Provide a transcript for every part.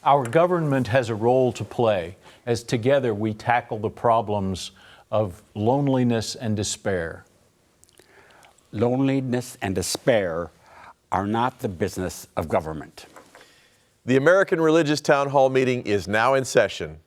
Our government has a role to play as together we tackle the problems of loneliness and despair. Loneliness and despair are not the business of government. The American Religious Town Hall meeting is now in session.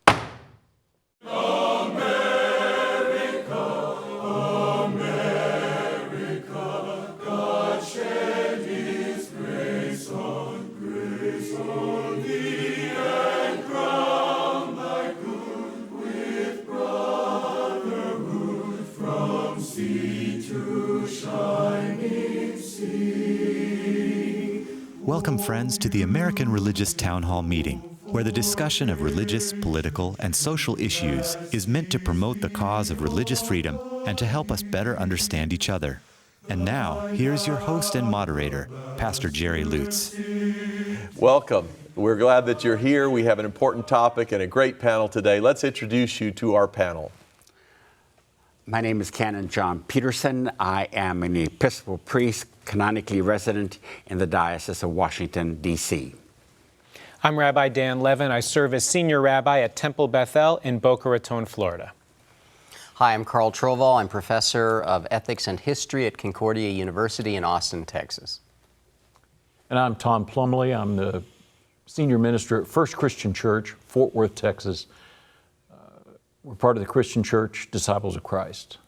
Welcome, friends, to the American Religious Town Hall meeting, where the discussion of religious, political, and social issues is meant to promote the cause of religious freedom and to help us better understand each other. And now, here's your host and moderator, Pastor Jerry Lutz. Welcome. We're glad that you're here. We have an important topic and a great panel today. Let's introduce you to our panel. My name is Canon John Peterson. I am an Episcopal priest, canonically resident in the Diocese of Washington, D.C. I'm Rabbi Dan Levin. I serve as Senior Rabbi at Temple Bethel in Boca Raton, Florida. Hi, I'm Carl Trovall. I'm Professor of Ethics and History at Concordia University in Austin, Texas. And I'm Tom Plumley. I'm the Senior Minister at First Christian Church, Fort Worth, Texas. We're part of the Christian Church, Disciples of Christ.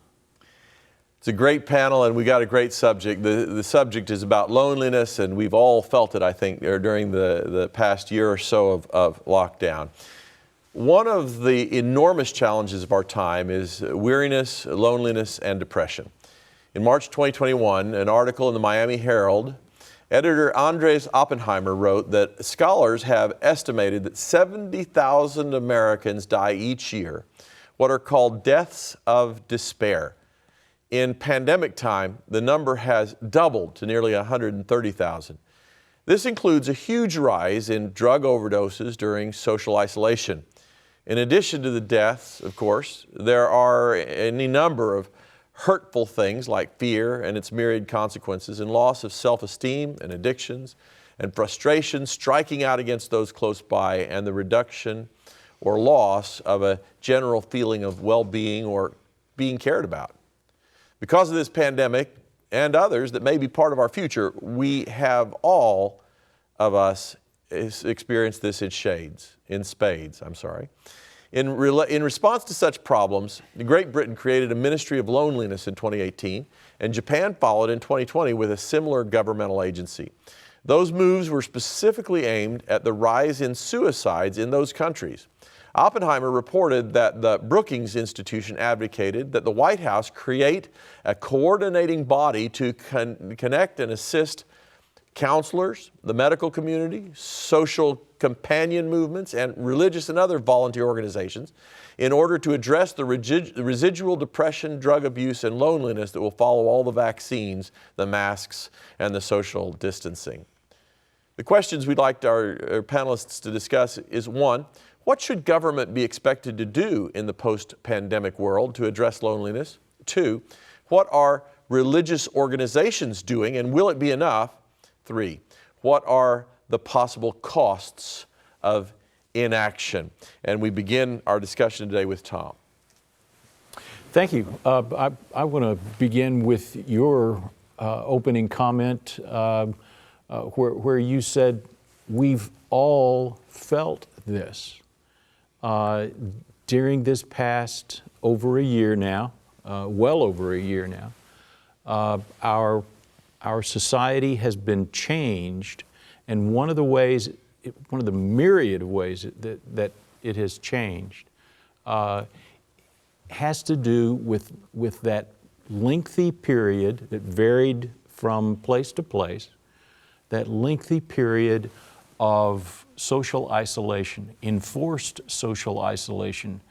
It's a great panel, and we got a great subject. The subject is about loneliness, and we've all felt it, I think, during the past year or so of lockdown. One of the enormous challenges of our time is weariness, loneliness, and depression. In March 2021, an article in the Miami Herald, editor Andres Oppenheimer wrote that scholars have estimated that 70,000 Americans die each year, what are called deaths of despair. In pandemic time, the number has doubled to nearly 130,000. This includes a huge rise in drug overdoses during social isolation. In addition to the deaths, of course, there are any number of hurtful things like fear and its myriad consequences, and loss of self-esteem and addictions and frustration striking out against those close by, and the reduction or loss of a general feeling of well-being or being cared about. Because of this pandemic and others that may be part of our future, we have all of us experienced this in spades. In response to such problems, Great Britain created a Ministry of Loneliness in 2018, and Japan followed in 2020 with a similar governmental agency. Those moves were specifically aimed at the rise in suicides in those countries. Oppenheimer reported that the Brookings Institution advocated that the White House create a coordinating body to connect and assist counselors, the medical community, social companion movements, and religious and other volunteer organizations in order to address the residual depression, drug abuse, and loneliness that will follow all the vaccines, the masks, and the social distancing. The questions we'd like our panelists to discuss is: one, what should government be expected to do in the post-pandemic world to address loneliness? Two, what are religious organizations doing, and will it be enough? Three, what are the possible costs of inaction? And we begin our discussion today with Tom. Thank you. I want to begin with your opening comment where you said we've all felt this. During this past over a year now, well over a year now, our society has been changed, and one of the myriad of ways that it has changed has to do with that lengthy period that varied from place to place, that lengthy period of social isolation, enforced social isolation,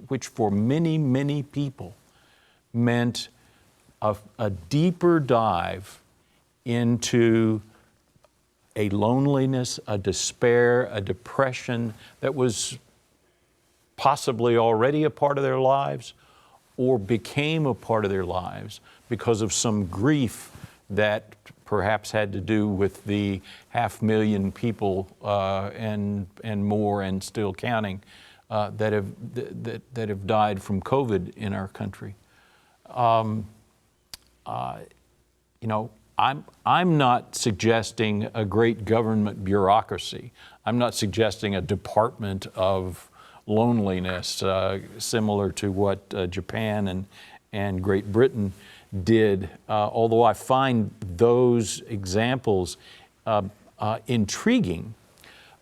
which for many, many people meant a deeper dive into a loneliness, a despair, a depression that was possibly already a part of their lives or became a part of their lives because of some grief that perhaps had to do with the 500,000 people and more, and still counting, that have died from COVID in our country. I'm not suggesting a great government bureaucracy. I'm not suggesting a department of loneliness similar to what Japan and Great Britain did, although I find those examples intriguing.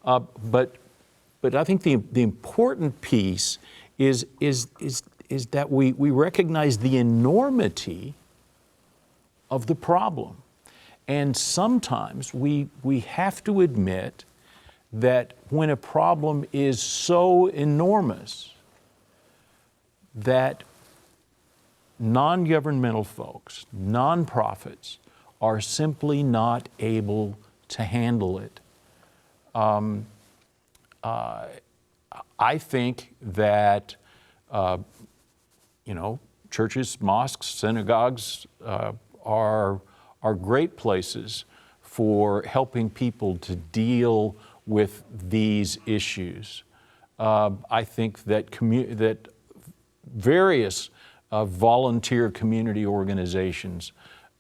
But I think the important piece is that we recognize the enormity of the problem. And sometimes we have to admit that when a problem is so enormous that non-governmental folks, nonprofits, are simply not able to handle it. I think that, churches, mosques, synagogues are great places for helping people to deal with these issues. I think that that various volunteer community organizations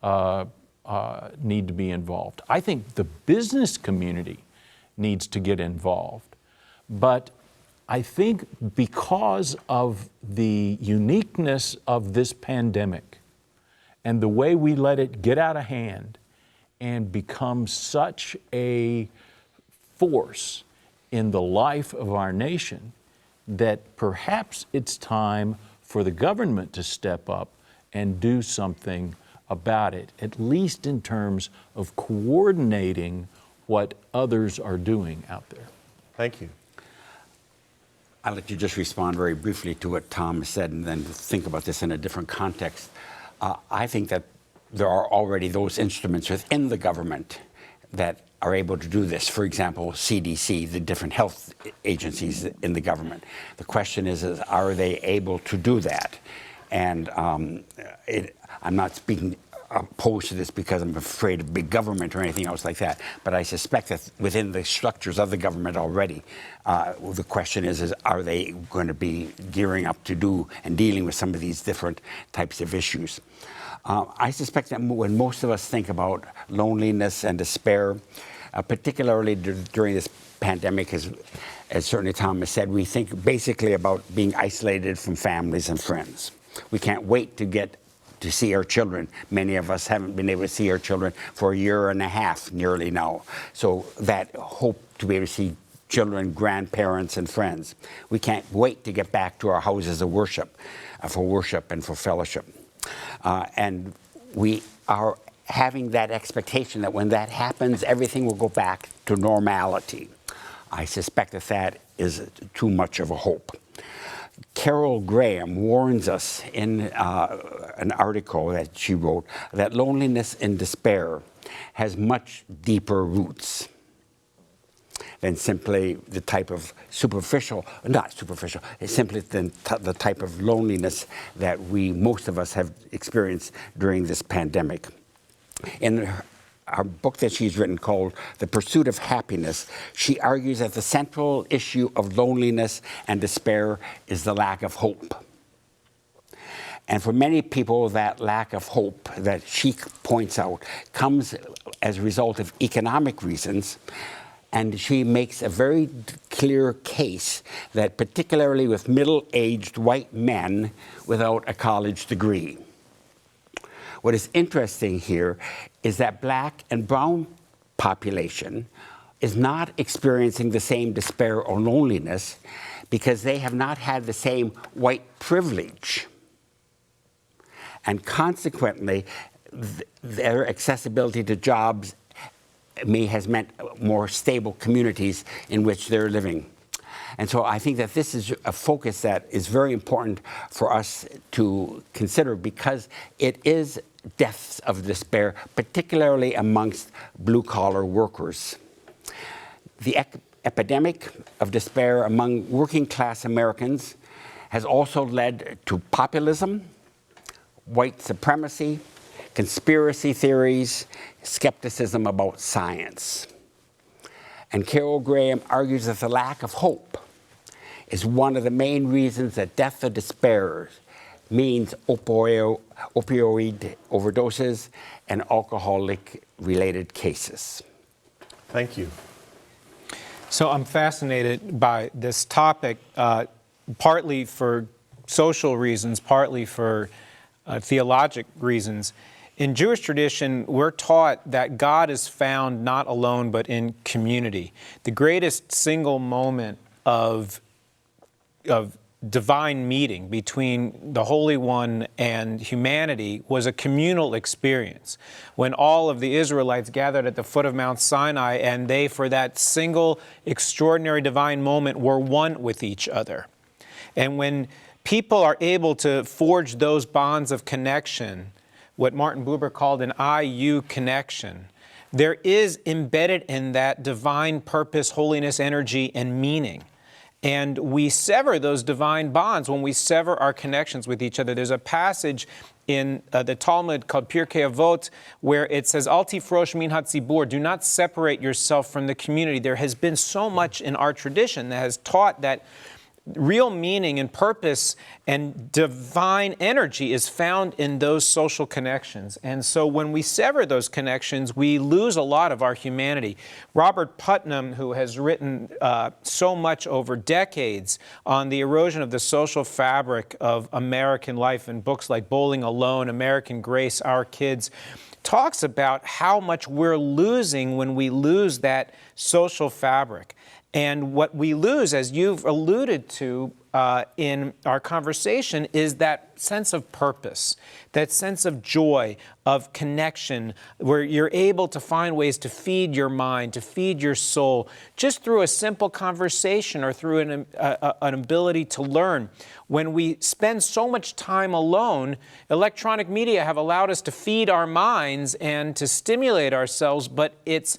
need to be involved. I think the business community needs to get involved. But I think because of the uniqueness of this pandemic and the way we let it get out of hand and become such a force in the life of our nation, that perhaps it's time for the government to step up and do something about it, at least in terms of coordinating what others are doing out there. Thank you. I'll let you just respond very briefly to what Tom said and then think about this in a different context. I think that there are already those instruments within the government that are able to do this. For example, CDC, the different health agencies in the government. The question is are they able to do that? And I'm not speaking opposed to this because I'm afraid of big government or anything else like that, but I suspect that within the structures of the government already, the question is are they going to be gearing up to do and dealing with some of these different types of issues? I suspect that when most of us think about loneliness and despair, particularly during this pandemic, as certainly Tom has said, we think basically about being isolated from families and friends. We can't wait to get to see our children. Many of us haven't been able to see our children for a year and a half nearly now. So that hope to be able to see children, grandparents, and friends. We can't wait to get back to our houses of worship, for worship and for fellowship. And we are having that expectation that when that happens, everything will go back to normality. I suspect that that is too much of a hope. Carol Graham warns us in an article that she wrote that loneliness and despair has much deeper roots than simply the type of it's simply the type of loneliness that most of us have experienced during this pandemic. In our book that she's written called The Pursuit of Happiness, she argues that the central issue of loneliness and despair is the lack of hope. And for many people, that lack of hope that she points out comes as a result of economic reasons. And she makes a very clear case that particularly with middle-aged white men without a college degree. What is interesting here is that black and brown population is not experiencing the same despair or loneliness because they have not had the same white privilege. And consequently, their accessibility to jobs has meant more stable communities in which they're living. And so I think that this is a focus that is very important for us to consider because it is deaths of despair, particularly amongst blue-collar workers. The epidemic of despair among working-class Americans has also led to populism, white supremacy, conspiracy theories, skepticism about science. And Carol Graham argues that the lack of hope is one of the main reasons that death of despair means opioid overdoses and alcoholic-related cases. Thank you. So I'm fascinated by this topic, partly for social reasons, partly for theologic reasons. In Jewish tradition, we're taught that God is found not alone, but in community. The greatest single moment of divine meeting between the Holy One and humanity was a communal experience when all of the Israelites gathered at the foot of Mount Sinai, and they, for that single extraordinary divine moment, were one with each other. And when people are able to forge those bonds of connection, what Martin Buber called an I-you connection, there is embedded in that divine purpose, holiness, energy, and meaning. And we sever those divine bonds when we sever our connections with each other. There's a passage in the Talmud called Pirkei Avot where it says, Al tifrosh min hatzibur, do not separate yourself from the community. There has been so much in our tradition that has taught that real meaning and purpose and divine energy is found in those social connections. And so when we sever those connections, we lose a lot of our humanity. Robert Putnam, who has written so much over decades on the erosion of the social fabric of American life in books like Bowling Alone, American Grace, Our Kids, talks about how much we're losing when we lose that social fabric. And what we lose, as you've alluded to in our conversation, is that sense of purpose, that sense of joy, of connection, where you're able to find ways to feed your mind, to feed your soul, just through a simple conversation or through an ability to learn. When we spend so much time alone, electronic media have allowed us to feed our minds and to stimulate ourselves, but it's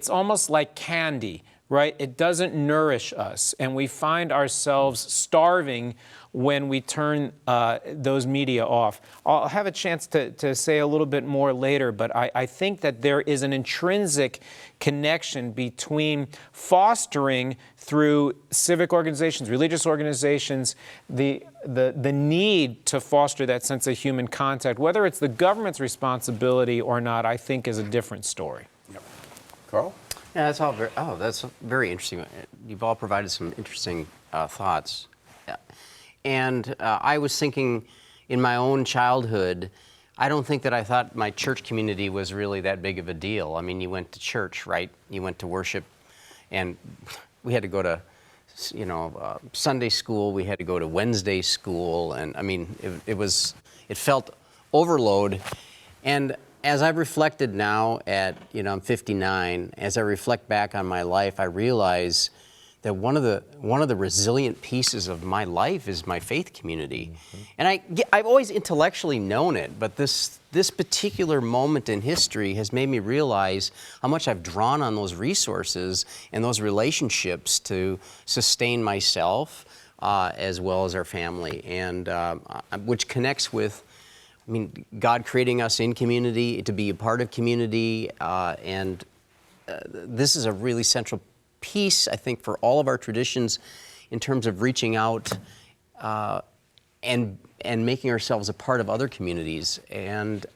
almost like candy. Right? It doesn't nourish us, and we find ourselves starving when we turn those media off. I'll have a chance to say a little bit more later, but I think that there is an intrinsic connection between fostering through civic organizations, religious organizations, the need to foster that sense of human contact. Whether it's the government's responsibility or not, I think is a different story. Yep. Carl? Yeah, that's very interesting. You've all provided some interesting thoughts. Yeah. And I was thinking in my own childhood, I don't think that I thought my church community was really that big of a deal. I mean, you went to church, right? You went to worship, and we had to go to, Sunday school. We had to go to Wednesday school, and I mean, it felt overload. And as I've reflected now I'm 59, as I reflect back on my life, I realize that one of the resilient pieces of my life is my faith community. Mm-hmm. And I've always intellectually known it, but this particular moment in history has made me realize how much I've drawn on those resources and those relationships to sustain myself as well as our family, and which connects with God creating us in community, to be a part of community, and this is a really central piece, I think, for all of our traditions in terms of reaching out and making ourselves a part of other communities. And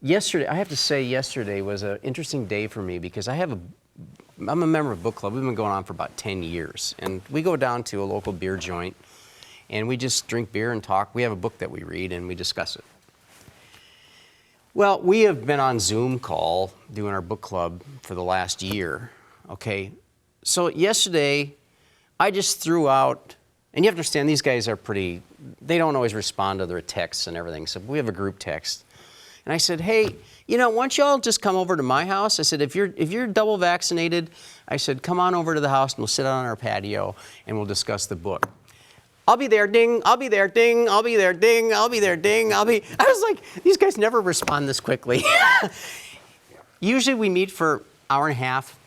yesterday, I have to say, yesterday was an interesting day for me because I'm a member of Book Club. We've been going on for about 10 years, and we go down to a local beer joint, and we just drink beer and talk. We have a book that we read, and we discuss it. Well, we have been on Zoom call doing our book club for the last year, okay? So yesterday, I just threw out, and you have to understand, these guys are they don't always respond to their texts and everything, so we have a group text. And I said, hey, why don't y'all just come over to my house? I said, if you're double vaccinated, I said, come on over to the house, and we'll sit out on our patio, and we'll discuss the book. I'll be there, ding, I'll be there, ding, I'll be there, ding, I'll be there, ding, I was like, these guys never respond this quickly. Usually we meet for an hour and a half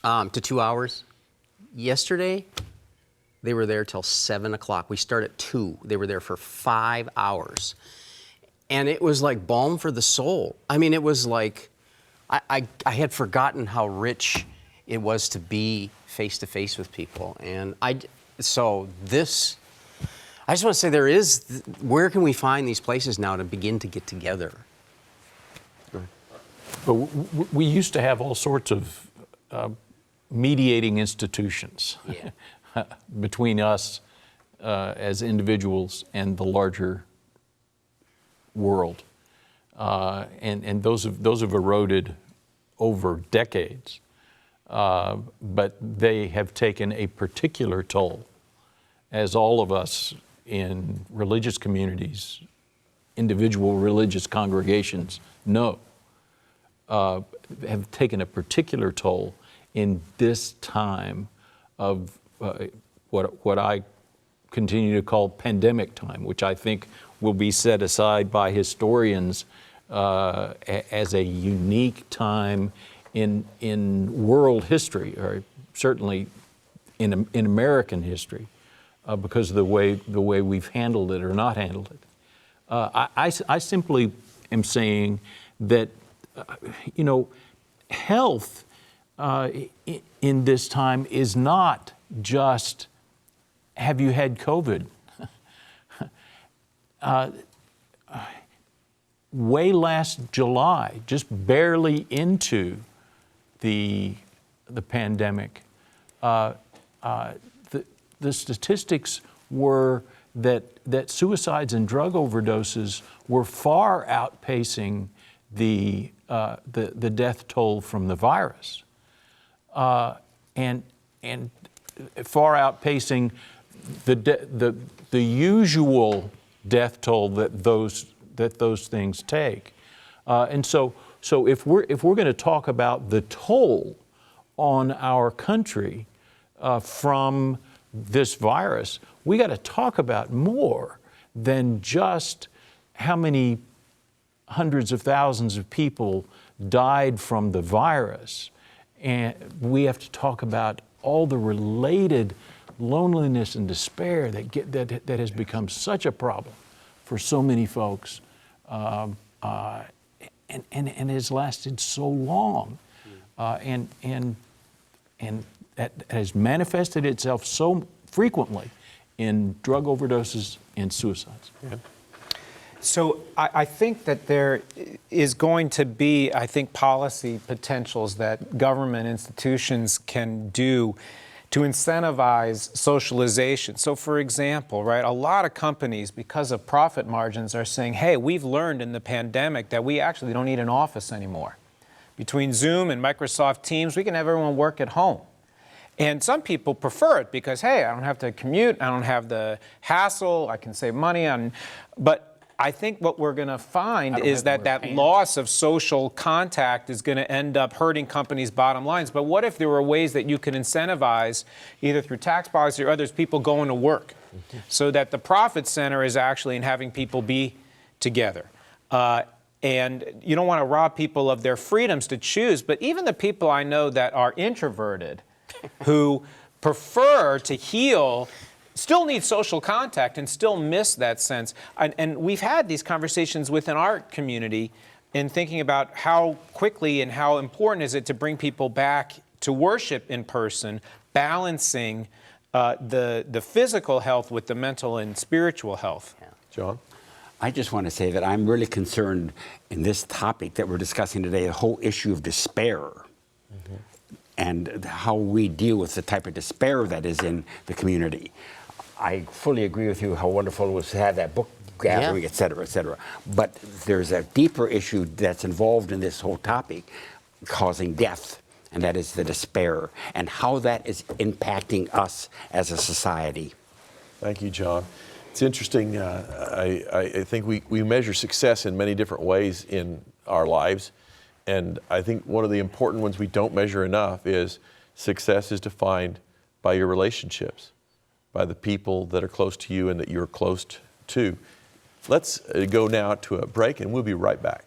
to 2 hours. Yesterday, they were there till 7 o'clock. We start at 2. They were there for 5 hours. And it was like balm for the soul. I mean, it was like, I had forgotten how rich it was to be face to face with people. And I just want to say where can we find these places now to begin to get together? But we used to have all sorts of mediating institutions between us as individuals and the larger world, and those have eroded over decades. But they have taken a particular toll, as all of us in religious communities, individual religious congregations know, have taken a particular toll in this time of what I continue to call pandemic time, which I think will be set aside by historians as a unique time in world history, or certainly in American history, because of the way we've handled it or not handled it. I simply am saying that health in this time is not just, have you had COVID? Way last July, just barely into the pandemic, the statistics were that suicides and drug overdoses were far outpacing the death toll from the virus, and far outpacing the usual death toll that those things take. And so if we're going to talk about the toll on our country from this virus, we got to talk about more than just how many hundreds of thousands of people died from the virus. And we have to talk about all the related loneliness and despair that has become such a problem for so many folks, and has lasted so long, and that has manifested itself so frequently in drug overdoses and suicides. Yeah. So I think that there is going to be, policy potentials that government institutions can do to incentivize socialization. So for example, right, a lot of companies, because of profit margins, are saying, hey, we've learned in the pandemic that we actually don't need an office anymore. Between Zoom and Microsoft Teams, we can have everyone work at home. And some people prefer it because, hey, I don't have to commute, I don't have the hassle, I can save money on, but I think what we're going to find is that loss of social contact is going to end up hurting companies' bottom lines. But what if there were ways that you could incentivize, either through tax policy or others, people going to work, so that the profit center is actually in having people be together? And you don't want to rob people of their freedoms to choose, but even the people I know that are introverted, who prefer to heal, still need social contact and still miss that sense. And we've had these conversations within our community in thinking about how quickly and how important is it to bring people back to worship in person, balancing the physical health with the mental and spiritual health. Yeah. John? I just want to say that I'm really concerned in this topic that we're discussing today, the whole issue of despair. And how we deal with the type of despair that is in the community. I fully agree with you how wonderful it was to have that book gathering, Yeah. et cetera, et cetera. But there's a deeper issue that's involved in this whole topic causing death, and that is the despair and how that is impacting us as a society. Thank you, John. It's interesting. I think we measure success in many different ways in our lives. And I think one of the important ones we don't measure enough is success is defined by your relationships, by the people that are close to you and that you're close to. Let's go now to a break, and we'll be right back.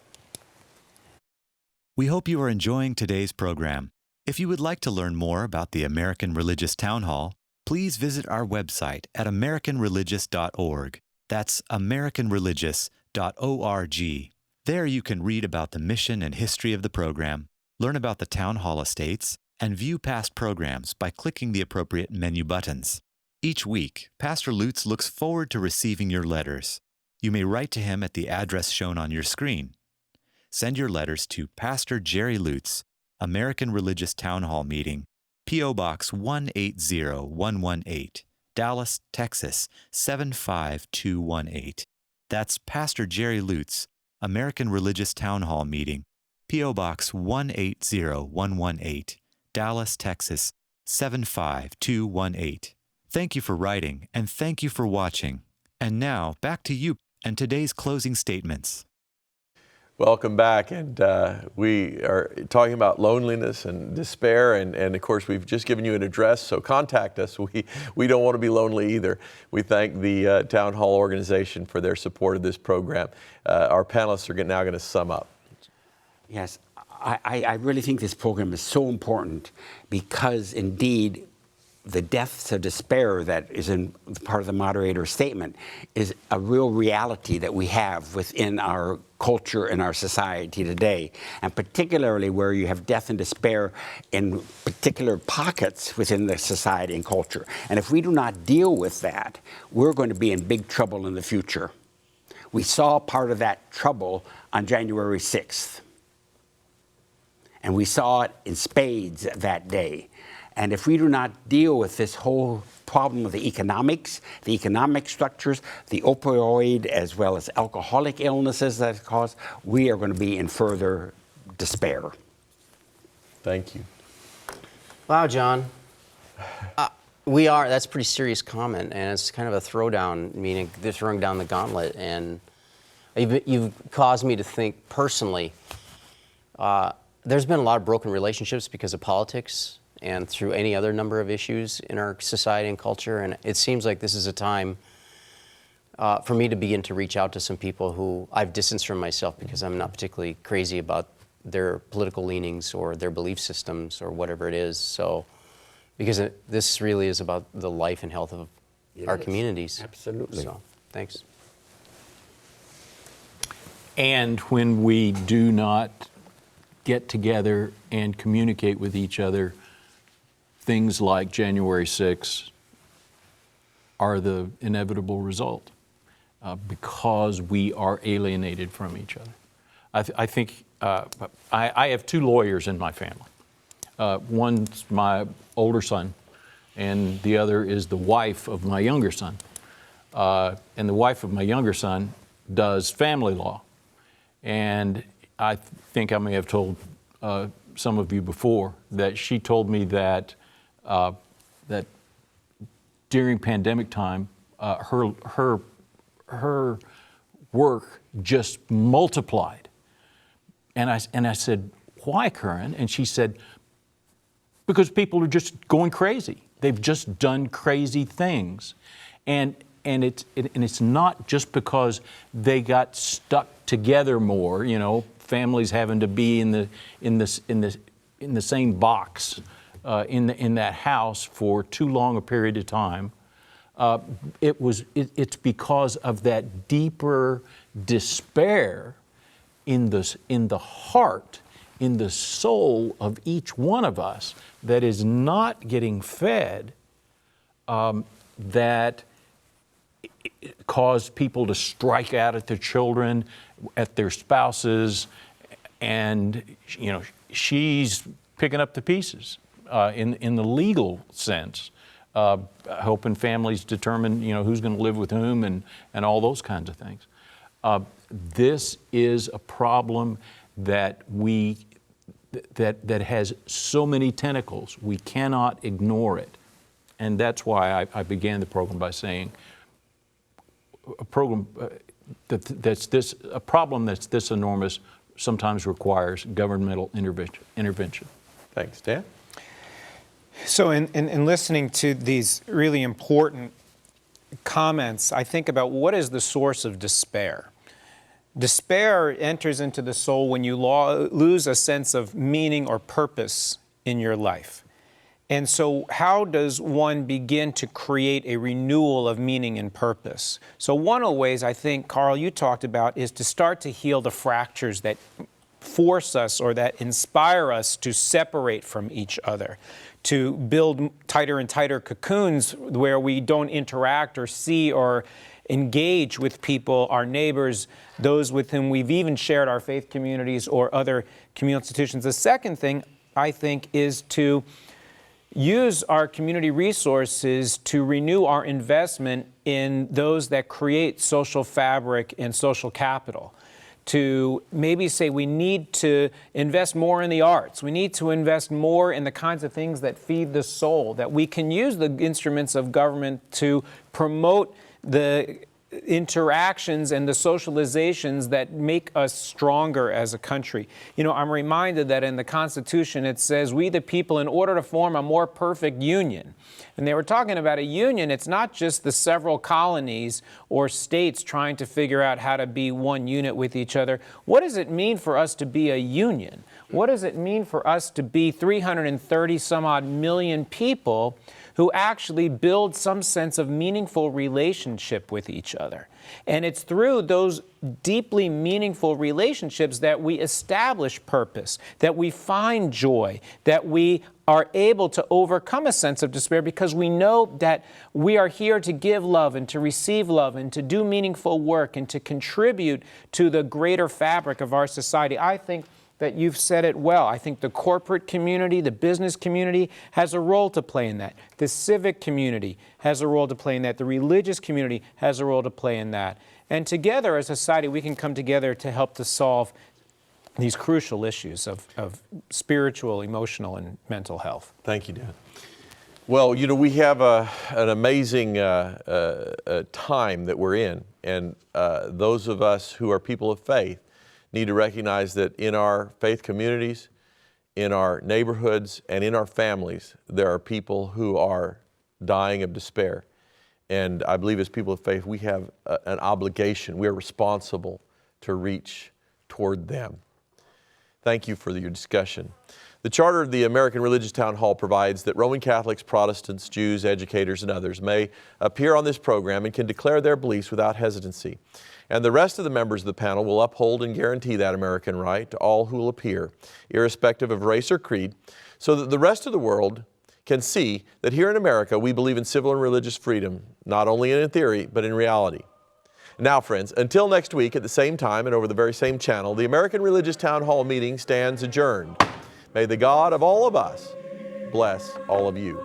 We hope you are enjoying today's program. If you would like to learn more about the American Religious Town Hall, please visit our website at americanreligious.org. That's americanreligious.org. piobox.org. There you can read about the mission and history of the program, learn about the Town Hall Estates, and view past programs by clicking the appropriate menu buttons. Each week, Pastor Lutz looks forward to receiving your letters. You may write to him at the address shown on your screen. Send your letters to Pastor Jerry Lutz, American Religious Town Hall Meeting, P.O. Box 180118, Dallas, Texas 75218. That's Pastor Jerry Lutz, American Religious Town Hall Meeting, P.O. Box 180118, Dallas, Texas 75218. Thank you for writing, and thank you for watching. And now, back to you and today's closing statements. Welcome back, and we are talking about loneliness and despair, and of course we've just given you an address, so contact us. We don't want to be lonely either. We thank the Town Hall organization for their support of this program. Our panelists are now going to sum up. Yes, I really think this program is so important because indeed the depths of despair that is in part of the moderator's statement is a real reality that we have within our culture and our society today, and particularly where you have death and despair in particular pockets within the society and culture. And if we do not deal with that, we're going to be in big trouble in the future. We saw part of that trouble on January 6th. And we saw it in spades that day. And if we do not deal with this whole problem of the economics, the economic structures, the opioid as well as alcoholic illnesses that it causes, we are going to be in further despair. Thank you. Wow, John. That's a pretty serious comment, and it's kind of a throwdown, meaning they're throwing down the gauntlet. And you've caused me to think personally. There's been a lot of broken relationships because of politics and through any other number of issues in our society and culture. And it seems like this is a time for me to begin to reach out to some people who I've distanced from myself because I'm not particularly crazy about their political leanings or their belief systems or whatever it is. So, because this really is about the life and health of our communities. Absolutely. So, thanks. And when we do not get together and communicate with each other, things like January 6th are the inevitable result because we are alienated from each other. I think I have two lawyers in my family. One's my older son, and the other is the wife of my younger son. And the wife of my younger son does family law. And I think I may have told some of you before that she told me that that during pandemic time, her work just multiplied. And I said, why, Curran? And she said, because people are just going crazy. They've just done crazy things. And it's not just because they got stuck together more, you know, families having to be in the same box in that house for too long a period of time. It's because of that deeper despair in the heart, in the soul of each one of us that is not getting fed, that caused people to strike out at their children, at their spouses, and you know, she's picking up the pieces in the legal sense, helping families determine, you know, who's going to live with whom and all those kinds of things. This is a problem that that has so many tentacles. We cannot ignore it, and that's why I began the program by saying a problem that's this enormous sometimes requires governmental intervention. Thanks, Dan. So in listening to these really important comments, I think about what is the source of despair. Despair enters into the soul when you lose a sense of meaning or purpose in your life. And so how does one begin to create a renewal of meaning and purpose? So one of the ways I think, Carl, you talked about is to start to heal the fractures that force us or that inspire us to separate from each other, to build tighter and tighter cocoons where we don't interact or see or engage with people, our neighbors, those with whom we've even shared our faith communities or other communal institutions. The second thing, I think, is to use our community resources to renew our investment in those that create social fabric and social capital. To maybe say we need to invest more in the arts. We need to invest more in the kinds of things that feed the soul, that we can use the instruments of government to promote the interactions and the socializations that make us stronger as a country. You know, I'm reminded that in the Constitution it says, we the people, in order to form a more perfect union. And they were talking about a union. It's not just the several colonies or states trying to figure out how to be one unit with each other. What does it mean for us to be a union? What does it mean for us to be 330 some odd million people who actually build some sense of meaningful relationship with each other? And it's through those deeply meaningful relationships that we establish purpose, that we find joy, that we are able to overcome a sense of despair, because we know that we are here to give love and to receive love and to do meaningful work and to contribute to the greater fabric of our society. I think that you've said it well. I think the corporate community, the business community has a role to play in that. The civic community has a role to play in that. The religious community has a role to play in that. And together as a society, we can come together to help to solve these crucial issues of spiritual, emotional, and mental health. Thank you, Dan. Well, you know, we have an amazing time that we're in, and those of us who are people of faith need to recognize that in our faith communities, in our neighborhoods, and in our families, there are people who are dying of despair. And I believe as people of faith, we have an obligation. We are responsible to reach toward them. Thank you for your discussion. The charter of the American Religious Town Hall provides that Roman Catholics, Protestants, Jews, educators, and others may appear on this program and can declare their beliefs without hesitancy. And the rest of the members of the panel will uphold and guarantee that American right to all who will appear, irrespective of race or creed, so that the rest of the world can see that here in America we believe in civil and religious freedom, not only in theory, but in reality. Now, friends, until next week at the same time and over the very same channel, the American Religious Town Hall meeting stands adjourned. May the God of all of us bless all of you.